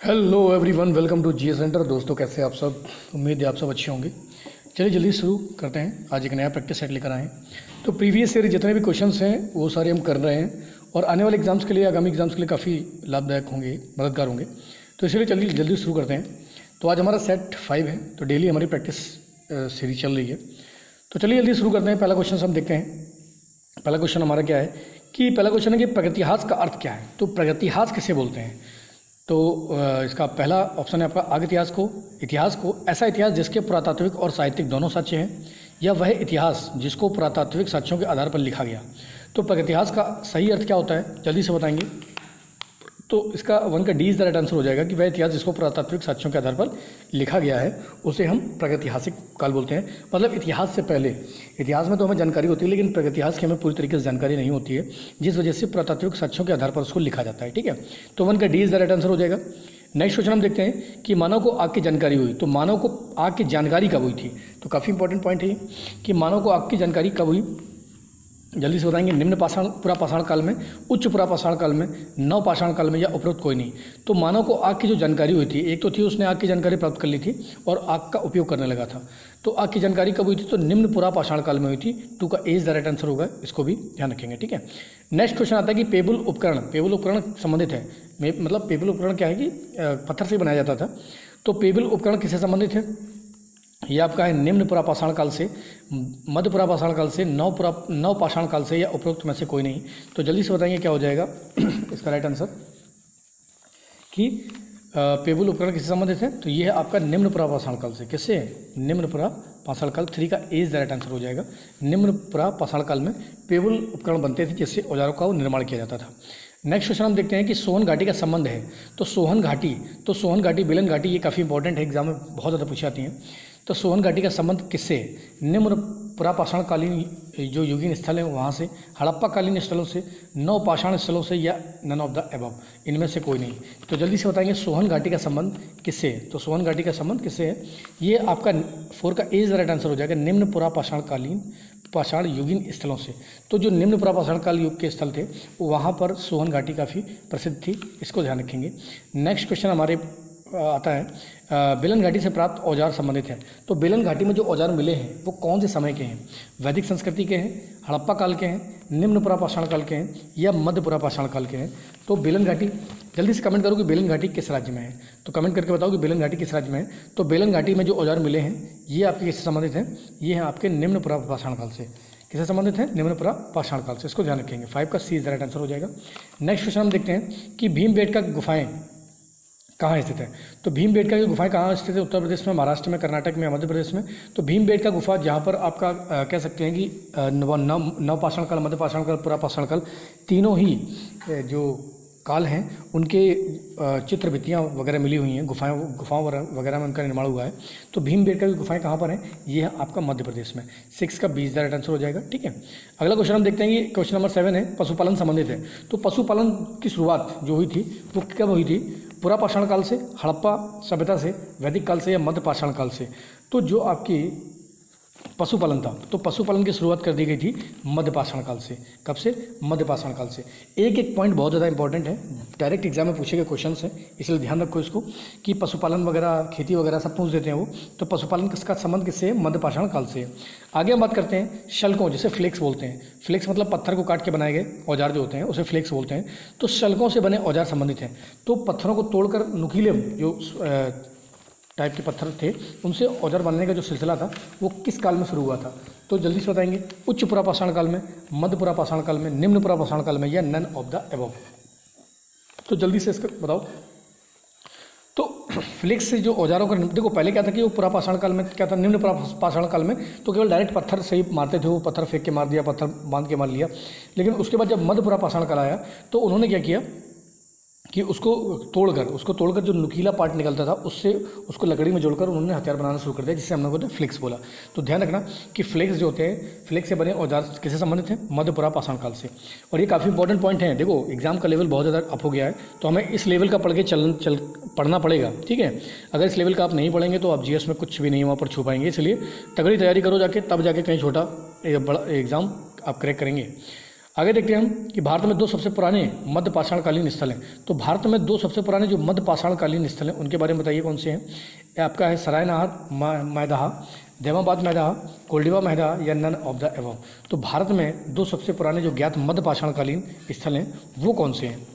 Hello everyone, welcome to GS centre. दोस्तों, कैसे आप सब? उम्मीद है आप सब अच्छे होंगे। चलिए जल्दी शुरू करते हैं। आज एक नया प्रैक्टिस सेट लेकर आए हैं। तो प्रीवियस ईयर जितने भी क्वेश्चंस हैं वो सारे हम कर रहे हैं और आने वाले एग्जाम्स के लिए, आगामी एग्जाम्स के लिए काफ़ी लाभदायक होंगे, मददगार होंगे। तो इसलिए चलिए जल्दी शुरू करते हैं। तो आज हमारा सेट 5 है, तो डेली हमारी प्रैक्टिस सीरीज चल रही है। तो चलिए जल्दी शुरू करते हैं। पहला क्वेश्चन हम देखते हैं। पहला क्वेश्चन हमारा क्या है कि पहला क्वेश्चन है कि प्रागैतिहासिक का अर्थ क्या है। तो प्रागैतिहासिक किसे बोलते हैं? तो इसका पहला ऑप्शन है आपका आगइतिहास को। इतिहास को ऐसा इतिहास जिसके पुरातात्विक और साहित्यिक दोनों साक्ष्य हैं, या वह इतिहास जिसको पुरातात्विक साक्ष्यों के आधार पर लिखा गया। तो प्रागैतिहास का सही अर्थ क्या होता है, जल्दी से बताएंगे। तो इसका 1 का D is the right answer हो जाएगा कि वह इतिहास जिसको पुरातात्विक साक्ष्यों के आधार पर लिखा गया है उसे हम प्रागैतिहासिक काल बोलते हैं। मतलब इतिहास से पहले। इतिहास में तो हमें जानकारी होती है, लेकिन प्रागैतिहास की हमें पूरी तरीके से जानकारी नहीं होती है, जिस वजह से पुरातात्विक साक्ष्यों के आधार पर उसको लिखा जाता है। ठीक है, तो 1 का D is the right answer हो जाएगा। नेक्स्ट क्वेश्चन हम देखते हैं कि मानव को आग की जानकारी हुई। तो मानव को आग की जानकारी कब हुई थी? तो काफ़ी इंपॉर्टेंट पॉइंट है कि मानव को आग की जानकारी कब हुई, जल्दी से बताएंगे। निम्न पाषाण पुरापाषाण काल में, उच्च पुरापाषाण काल में, नव पाषाण काल में, या उपरोक्त कोई नहीं। तो मानव को आग की जो जानकारी हुई थी, एक तो थी उसने आग की जानकारी प्राप्त कर ली थी और आग का उपयोग करने लगा था। तो आग की जानकारी कब हुई थी? तो निम्न पुरापाषाण काल में हुई थी। 2 का ए इज द राइट आंसर होगा, इसको भी ध्यान रखेंगे। ठीक है, नेक्स्ट क्वेश्चन आता है कि पेबुल उपकरण। पेबुल उपकरण संबंधित है, मतलब पेबुल उपकरण क्या है कि पत्थर से बनाया जाता था। तो पेबुल उपकरण किससे संबंधित है? ये आपका है निम्न पुरापाषाण काल से, मध्य पुरापाषाण काल से, नव पाषाण काल से, या उपरोक्त में से कोई नहीं। तो जल्दी से बताएंगे क्या हो जाएगा इसका राइट आंसर कि पेबुल उपकरण किससे संबंधित है। तो ये है आपका निम्न पुरापाषाण काल से। किससे? निम्न पुरापाषाण काल। 3 का ए इज द राइट आंसर हो जाएगा। निम्न पुरापाषाण काल में पेबुल उपकरण बनते थे जिससे औजारों का निर्माण किया जाता था। नेक्स्ट क्वेश्चन हम देखते हैं कि सोहन घाटी का संबंध है। तो सोहन घाटी, बेलन घाटी, ये काफ़ी इंपॉर्टेंट है, एग्जाम में बहुत ज़्यादा पूछी जाती हैं। तो सोहन घाटी का संबंध किससे? निम्न पुरापाषाण कालीन जो युगीन स्थल है वहाँ से, हड़प्पा कालीन स्थलों से, नव पाषाण स्थलों से, या नन ऑफ द अबव, इनमें से कोई नहीं। तो जल्दी से बताएंगे सोहन घाटी का संबंध किससे? तो सोहन घाटी का संबंध किससे है? ये आपका 4 का ए इज द राइट आंसर हो जाएगा। निम्न पुरापाषाण कालीन पाषाण युगीन स्थलों से। तो जो निम्न पुरापाषाण काल युग के स्थल थे वहाँ पर सोहन घाटी काफ़ी प्रसिद्ध थी, इसको ध्यान रखेंगे। नेक्स्ट क्वेश्चन हमारे आता है बेलन घाटी से प्राप्त औजार संबंधित है। तो बेलन घाटी में जो औजार मिले हैं वो कौन से समय के हैं? वैदिक संस्कृति के हैं, हड़प्पा काल के हैं, निम्न पुरापाषाण काल के हैं, या मध्य पुरापाषाण काल के हैं? तो बेलन घाटी, जल्दी से कमेंट करो कि बेलन घाटी किस राज्य में है। तो कमेंट करके बताओ कि बेलन घाटी किस राज्य में है। तो बेलन घाटी में जो औजार मिले हैं ये आपके किससे संबंधित हैं? ये हैं आपके निम्न पुरापाषाण काल से। किससे संबंधित है? निम्न पुरापाषाण काल से, इसको ध्यान रखेंगे। 5 का सी इज द राइट आंसर हो जाएगा। नेक्स्ट क्वेश्चन हम देखते हैं कि भीमबेटका गुफाएं कहाँ स्थित है। तो भीमबेटका की गुफाएं कहाँ स्थित है? उत्तर प्रदेश में, महाराष्ट्र में, कर्नाटक में, मध्य प्रदेश में। तो भीमबेटका गुफा जहाँ पर आपका कह सकते हैं कि नव पाषाण काल, मध्य पाषाण काल, पुरापाषाण काल, तीनों ही जो काल हैं उनके चित्र भित्तियाँ वगैरह मिली हुई हैं, गुफाओं वगैरह में उनका निर्माण हुआ है। तो भीमबेटका की गुफाएं कहाँ पर हैं? ये है आपका मध्य प्रदेश में। 6 का B is the right answer हो जाएगा। ठीक है, अगला क्वेश्चन हम देखते हैं कि क्वेश्चन नंबर 7 है, पशुपालन संबंधित है। तो पशुपालन की शुरुआत जो हुई थी वो कब हुई थी? पुरापाषाण काल से, हड़प्पा सभ्यता से, वैदिक काल से, या मध्य पाषाण काल से? तो जो आपकी पशुपालन था, तो पशुपालन की शुरुआत कर दी गई थी मध्य पाषाण काल से। कब से? मध्य पाषाण काल से। एक पॉइंट बहुत ज़्यादा इंपॉर्टेंट है, डायरेक्ट एग्जाम में पूछे गए क्वेश्चन है, इसलिए ध्यान रखो इसको कि पशुपालन वगैरह, खेती वगैरह सब पूछ देते हैं वो। तो पशुपालन किसका संबंध किससे है? मध्य पाषाण काल से। आगे हम बात करते हैं शल्कों, जिसे फ्लेक्स बोलते हैं। फ्लेक्स मतलब पत्थर को काट के बनाए गए औजार जो होते हैं उसे फ्लेक्स बोलते हैं। तो शल्कों से बने औजार संबंधित हैं। तो पत्थरों को तोड़कर नुकीले जो टाइप के पत्थर थे उनसे औजार बनने का जो सिलसिला था वो किस काल में शुरू हुआ था? तो जल्दी से बताएंगे। उच्च पुरापाषाण काल में, मध्य पुरापाषाण काल में, निम्न पुरापाषाण काल में, या नन ऑफ द अबव? तो जल्दी से इसका बताओ। तो फ्लेक्स से जो औजारों का, देखो पहले क्या था कि वो पुरापाषाण काल में क्या था, निम्न पुरापाषाण काल में तो केवल डायरेक्ट पत्थर से ही मारते थे, वो पत्थर फेंक के मार दिया, पत्थर बांध के मार लिया। लेकिन उसके बाद जब मध्य पुरापाषाण काल आया तो उन्होंने क्या किया कि उसको तोड़कर जो नुकीला पार्ट निकलता था उससे उसको लकड़ी में जोड़कर उन्होंने हथियार बनाना शुरू कर दिया, जिससे हम लोगों ने फ्लेक्स बोला। तो ध्यान रखना कि फ्लेक्स जो होते हैं, फ्लेक्स से बने औजार किससे संबंधित हैं? मध्य पुरापाषाण काल से। और ये काफ़ी इंपॉर्टेंट पॉइंट है। देखो एग्जाम का लेवल बहुत ज़्यादा अप हो गया है, तो हमें इस लेवल का पढ़ के पढ़ना पड़ेगा। ठीक है, अगर इस लेवल का आप नहीं पढ़ेंगे तो आप जीएस में कुछ भी नहीं वहाँ पर छू पाएंगे। इसलिए तगड़ी तैयारी करो जाके, तब जाके कहीं छोटा बड़ा एग्ज़ाम आप क्रैक करेंगे। आगे देखते हैं हम कि भारत में दो सबसे पुराने मध्य पाषाणकालीन स्थल हैं। तो भारत में दो सबसे पुराने जो मध्य पाषाणकालीन स्थल हैं उनके बारे में बताइए कौन से हैं। ये आपका है सरायनहर मैदाहा, देवाबाद मैदाहा, कोल्डिवा मैदाहा या नन ऑफ द एबव। तो भारत में दो सबसे पुराने जो ज्ञात मध्य पाषाणकालीन स्थल हैं वो कौन से हैं,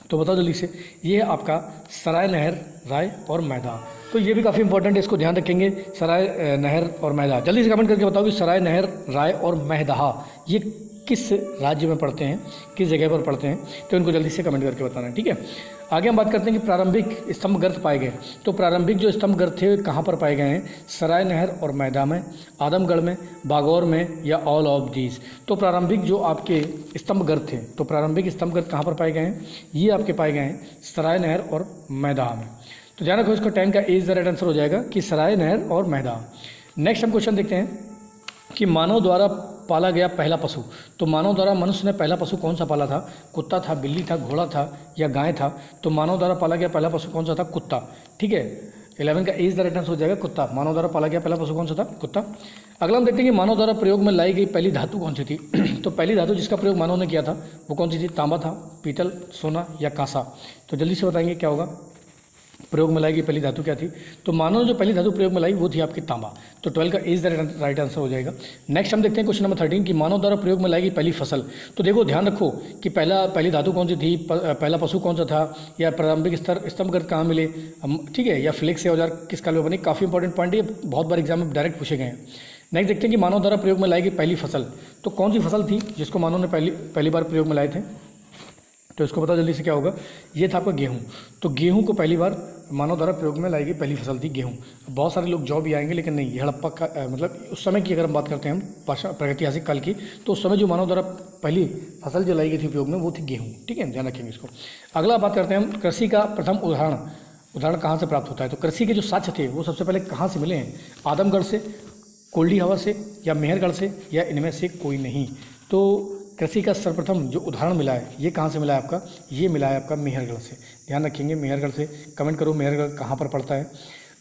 तो बताओ जल्दी से। ये है आपका सराय नहर, राय और मैदाहा। तो ये भी काफ़ी इंपॉर्टेंट है, इसको ध्यान रखेंगे, सराय नहर और मैदाहा। जल्दी से कमेंट करके बताओ कि सराय नहर, राय और मैदाहा ये किस राज्य में पढ़ते हैं, किस जगह पर पढ़ते हैं, तो इनको जल्दी से कमेंट करके बताना है, ठीक है। आगे हम बात करते हैं कि प्रारंभिक स्तंभ गर्त पाए गए। तो प्रारंभिक जो स्तंभ गर्त थे कहाँ पर पाए गए हैं, सराय नहर और मैदाहा में, आदमगढ़ में, बागौर में या ऑल ऑफ दीज। तो प्रारंभिक जो आपके स्तंभ गर्त थे, तो प्रारंभिक स्तंभ गर्त कहाँ पर पाए गए हैं, ये आपके पाए गए हैं सराय नहर और मैदाहा में। तो ध्यान रखो, इसका 10 का एज द राइट आंसर हो जाएगा कि सराय नहर और मैदाहा। नेक्स्ट हम क्वेश्चन देखते हैं कि मानव द्वारा पाला गया पहला पशु। तो मानव द्वारा मनुष्य ने पहला पशु कौन सा पाला था, कुत्ता था, बिल्ली था, घोड़ा था या गाय था। तो मानव द्वारा पाला गया पहला पशु कौन सा था, कुत्ता, ठीक है। 11 का एज द राइट आंसर हो जाएगा कुत्ता। मानव द्वारा पाला गया पहला पशु कौन सा था, कुत्ता। अगला हम देखते हैं कि मानव द्वारा प्रयोग में लाई गई पहली धातु कौन सी थी। तो पहली धातु जिसका प्रयोग मानव ने किया था वो कौन सी थी, तांबा था, पीतल, सोना या कांसा। तो जल्दी से बताएंगे क्या होगा, प्रयोग में लाई गई पहली धातु क्या थी। तो मानव ने जो पहली धातु प्रयोग में लाई वो थी आपकी तांबा। तो 12 का इज द राइट आंसर हो जाएगा। नेक्स्ट हम देखते हैं क्वेश्चन नंबर 13 कि मानव द्वारा प्रयोग में लाई गई पहली फसल। तो देखो ध्यान रखो कि पहली धातु कौन सी थी, पहला पशु कौन सा था, या प्रारंभिक स्तंभ गर्त कहाँ मिले, ठीक है, या फ्लेक्स से औजार किस काल में बने। काफ़ी इंपॉर्टेंट पॉइंट, ये बहुत बार एग्जाम में डायरेक्ट पूछे गए हैं। नेक्स्ट देखते हैं कि मानव द्वारा प्रयोग में लाई गई पहली फसल। तो कौन सी फसल थी जिसको मानव ने पहली बार प्रयोग में लाए थे, तो इसको पता जल्दी से क्या होगा, ये था आपका गेहूँ। तो गेहूँ को पहली बार मानव द्वारा प्रयोग में लाई गई पहली फसल थी गेहूँ। बहुत सारे लोग जॉब भी आएंगे, लेकिन नहीं, ये हड़प्पा का मतलब उस समय की अगर हम बात करते हैं हम प्रागैतिहासिक काल की, तो उस समय जो मानव द्वारा पहली फसल जो लाई गई थी उपयोग में वो थी गेहूँ, ठीक है, ध्यान रखेंगे इसको। अगला बात करते हैं हम कृषि का प्रथम उदाहरण कहाँ से प्राप्त होता है। तो कृषि के जो साक्ष्य थे वो सबसे पहले कहाँ से मिले हैं, आदमगढ़ से, कोल्डी हवा से या मेहरगढ़ से या इनमें से कोई नहीं। तो कृषि का सर्वप्रथम जो उदाहरण मिला है ये कहाँ से मिला है आपका, ये मिला है आपका मेहरगढ़ से। ध्यान रखेंगे, मेहरगढ़ से। कमेंट करो मेहरगढ़ कहाँ पर पड़ता है।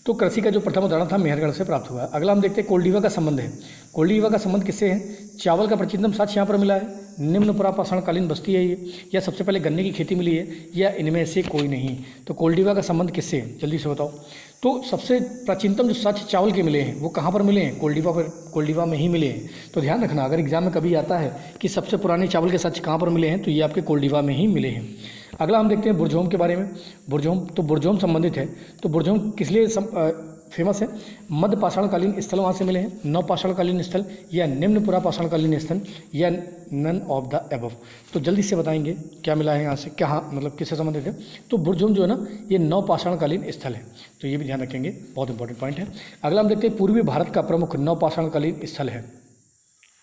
तो कृषि का जो प्रथम उदाहरण था मेहरगढ़ से प्राप्त हुआ है। अगला हम देखते हैं कोल्डिवा का संबंध है। कोल्डिवा का संबंध किससे है, चावल का प्राचीनतम साक्ष्य यहाँ पर मिला है, निम्न पुरापाषाणकालीन बस्ती है ये, या सबसे पहले गन्ने की खेती मिली है, या इनमें से कोई नहीं। तो कोल्डिवा का संबंध किससे है, जल्दी से बताओ। तो सबसे प्राचीनतम जो साक्ष्य चावल के मिले हैं वो कहाँ पर मिले हैं, कोल्डिवा में ही मिले हैं। तो ध्यान रखना, अगर एग्जाम में कभी आता है कि सबसे पुराने चावल के साक्ष्य कहाँ पर मिले हैं, तो ये आपके कोल्डिवा में ही मिले हैं। अगला हम देखते हैं बुरझोम के बारे में। बुरझोम संबंधित है। तो बुरझोम किस लिए फेमस है, मध्य पाषाणकालीन स्थल वहाँ से मिले हैं, नव पाषाणकालीन स्थल या निम्न पुरापाषाणकालीन स्थल या नन ऑफ द एबव। तो जल्दी से बताएंगे क्या मिला है यहाँ से, क्या मतलब किससे संबंधित है। तो बुरझोम जो है ना ये नव पाषाणकालीन स्थल है, तो ये भी ध्यान रखेंगे, बहुत इंपॉर्टेंट पॉइंट है। अगला हम देखते हैं पूर्वी भारत का प्रमुख नव पाषाणकालीन स्थल है।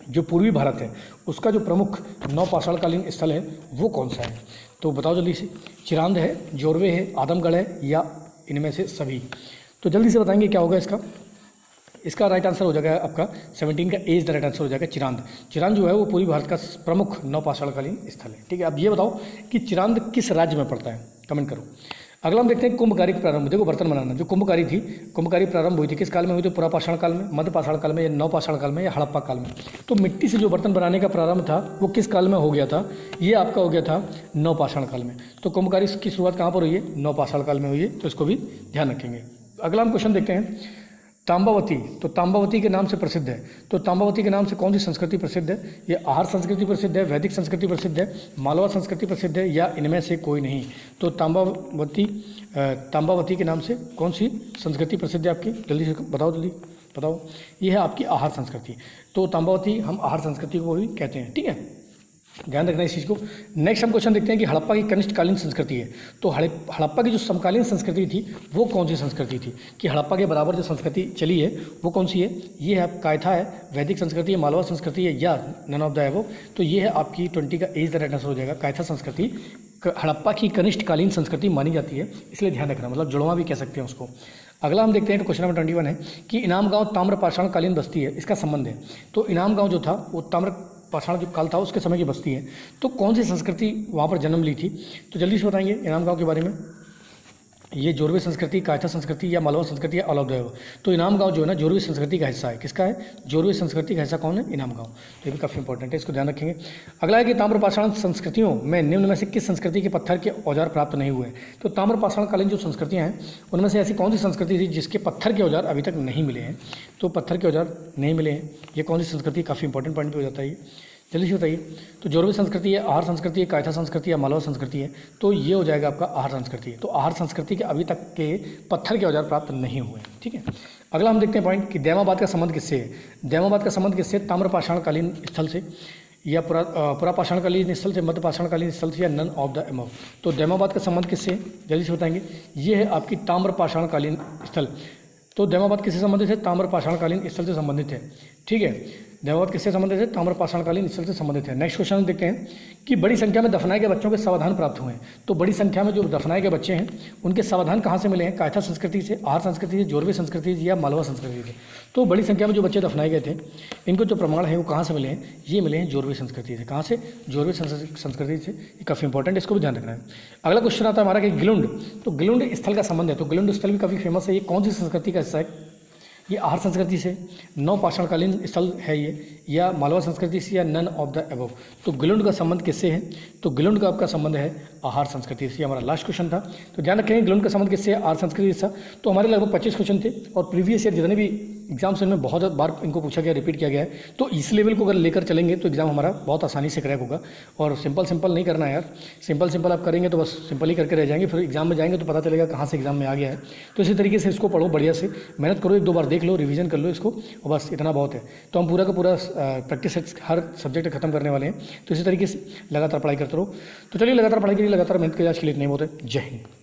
जो पूर्वी भारत है उसका जो प्रमुख नव पाषाणकालीन स्थल है वो कौन सा है, तो बताओ जल्दी से। चिरांद है, जोरवे है, आदमगढ़ है या इनमें से सभी। तो जल्दी से बताएंगे क्या होगा इसका राइट आंसर हो जाएगा आपका 17 का एज द राइट आंसर हो जाएगा चिरांद जो है वो पूर्वी भारत का प्रमुख नव पाषाणकालीन स्थल है, ठीक है। अब ये बताओ कि चिरांद किस राज्य में पड़ता है, कमेंट करो। अगला हम देखते हैं कुंभकारी प्रारंभ। देखो बर्तन बनाना जो कुंभकारी प्रारंभ हुई थी किस काल में हुई थी, पुरापाषाण काल में, मध्य पाषाण काल में या नव पाषाण काल में या हड़प्पा काल में। तो मिट्टी से जो बर्तन बनाने का प्रारंभ था वो किस काल में हो गया था, ये आपका हो गया था नव पाषाण काल में। तो कुंभकारी की शुरुआत कहाँ पर हुई है, नव पाषाण काल में हुई है, तो इसको भी ध्यान रखेंगे। अगला हम क्वेश्चन देखते हैं तांबावती। तो तांबावती के नाम से प्रसिद्ध है। तो तांबावती के नाम से कौन सी संस्कृति प्रसिद्ध है, ये आहार संस्कृति प्रसिद्ध है, वैदिक संस्कृति प्रसिद्ध है, मालवा संस्कृति प्रसिद्ध है या इनमें से कोई नहीं। तो तांबावती के नाम से कौन सी संस्कृति प्रसिद्ध है आपकी, जल्दी से बताओ। ये है आपकी आहार संस्कृति। तो तांबावती हम आहार संस्कृति को भी कहते हैं, ठीक है, ध्यान रखना इस चीज़ को। नेक्स्ट हम क्वेश्चन देखते हैं कि हड़प्पा की कनिष्ठकालीन संस्कृति है। तो हड़प्पा की जो समकालीन संस्कृति थी वो कौन सी संस्कृति थी, कि हड़प्पा के बराबर जो संस्कृति चली है वो कौन सी है, ये है कायथा है, वैदिक संस्कृति है, मालवा संस्कृति है या नन ऑफ द एबव। तो ये है आपकी 20 का एज द राइट आंसर हो जाएगा। कायथा संस्कृति हड़प्पा की कनिष्ठकालीन संस्कृति मानी जाती है, इसलिए ध्यान रखना, मतलब जुड़वा भी कह सकते हैं उसको। अगला हम देखते हैं क्वेश्चन नंबर 21 है कि इनाम गाँव ताम्रपाषाणकालीन बस्ती है, इसका संबंध है। तो इनाम गाँव जो था वो ताम्रपाषाण जो काल था उसके समय की बस्ती है। तो कौन सी संस्कृति वहाँ पर जन्म ली थी, तो जल्दी से बताएंगे इनाम गाँव के बारे में। ये जोरवे संस्कृति, कायथा संस्कृति या मालवा संस्कृति या ऑल ऑफ द अबव। तो इनाम गांव जो है ना जोरवे संस्कृति का हिस्सा है। किसका है? जोरवे संस्कृति का हिस्सा कौन है? इनाम गांव। तो ये भी काफ़ी इंपॉर्टेंट है, इसको ध्यान रखेंगे। अगला है कि ताम्रपाषाण संस्कृतियों में निम्न में से किस संस्कृति के पत्थर के औजार प्राप्त नहीं हुए? तो ताम्रपाषाणकालीन जो संस्कृतियाँ हैं उनमें से ऐसी कौन सी संस्कृति थी जिसके पत्थर के औजार अभी तक नहीं मिले हैं? तो पत्थर के औजार नहीं मिले हैं, ये कौन सी संस्कृति? काफ़ी इंपॉर्टेंट पॉइंट भी हो जाता है ये, जल्दी से बताइए। तो जोरवे संस्कृति है, आहार संस्कृति है, कायथा संस्कृति या मालवा संस्कृति है? तो ये हो जाएगा आपका आहार संस्कृति है। तो आहार संस्कृति के अभी तक के पत्थर के औजार प्राप्त नहीं हुए हैं, ठीक है। अगला हम देखते हैं पॉइंट कि दैमाबाद का संबंध किससे है? दैमाबाद का संबंध किससे? ताम्रपाषाणकालीन स्थल से या पुरापाषाणकालीन स्थल से, मध्यपाषाणकालीन स्थल से या नन ऑफ द अबव। तो दैमाबाद का संबंध किससे? जल्दी से बताएंगे। ये है आपकी ताम्रपाषाणकालीन स्थल। तो दैमाबाद किससे संबंधित है? ताम्रपाषाणकालीन स्थल से संबंधित है, ठीक है। दैमाबाद किससे संबंधित है? ताम्रपाषाणकालीन स्थल से संबंधित है। नेक्स्ट क्वेश्चन देखते हैं कि बड़ी संख्या में दफनाए गए बच्चों के समाधान प्राप्त हुए हैं। तो बड़ी संख्या में जो दफनाए गए बच्चे हैं उनके समाधान कहाँ से मिले हैं? कायथा संस्कृति से, आहार संस्कृति से, जोरवे संस्कृति से या मालवा संस्कृति से। तो बड़ी संख्या में जो बच्चे दफनाए गए थे इनको जो प्रमाण है वो कहाँ से मिले हैं? ये मिले हैं जोरवे संस्कृति से। कहाँ से? जोरवे संस्कृति से। ये काफ़ी इंपॉर्टेंट है, इसको भी ध्यान रखना है। अगला क्वेश्चन आता है हमारा कि गिलुंड। तो गिलुंड स्थल का संबंध है। तो गिलुंड स्थल भी काफ़ी फेमस है। ये कौन सी संस्कृति का हिस्सा है? ये आहार संस्कृति से, नवपाषाणकालीन स्थल है ये, या मालवा संस्कृति से या नन ऑफ द अबव। तो गिलुंड का संबंध किससे है? तो गिलुंड का आपका संबंध है आहार संस्कृति से। हमारा लास्ट क्वेश्चन था। तो ध्यान रखेंगे गिलुंड का संबंध किससे है? आहार संस्कृति से। तो हमारे लगभग 25 क्वेश्चन थे और प्रीवियस ईयर जितने भी एग्जाम्स में बहुत बार इनको पूछा गया, रिपीट किया गया है। तो इस लेवल को अगर लेकर चलेंगे तो एग्जाम हमारा बहुत आसानी से क्रैक होगा। और सिंपल नहीं करना है यार, सिंपल आप करेंगे तो बस सिंपल ही करके रह जाएंगे, फिर एग्जाम में जाएंगे तो पता चलेगा कहाँ से एग्जाम में आ गया है। तो इसी तरीके से इसको पढ़ो, बढ़िया से मेहनत करो, 1-2 बार देख लो, रिवीजन कर लो इसको, और बस इतना बहुत है। तो हम पूरा का पूरा प्रैक्टिस हर सब्जेक्ट खत्म करने वाले हैं। तो इसी तरीके से लगातार पढ़ाई करते रहो। तो चलिए लगातार पढ़ाई करिए, लगातार मेहनत करिए। आज के लिए इतना ही बहुत है। जय हिंद।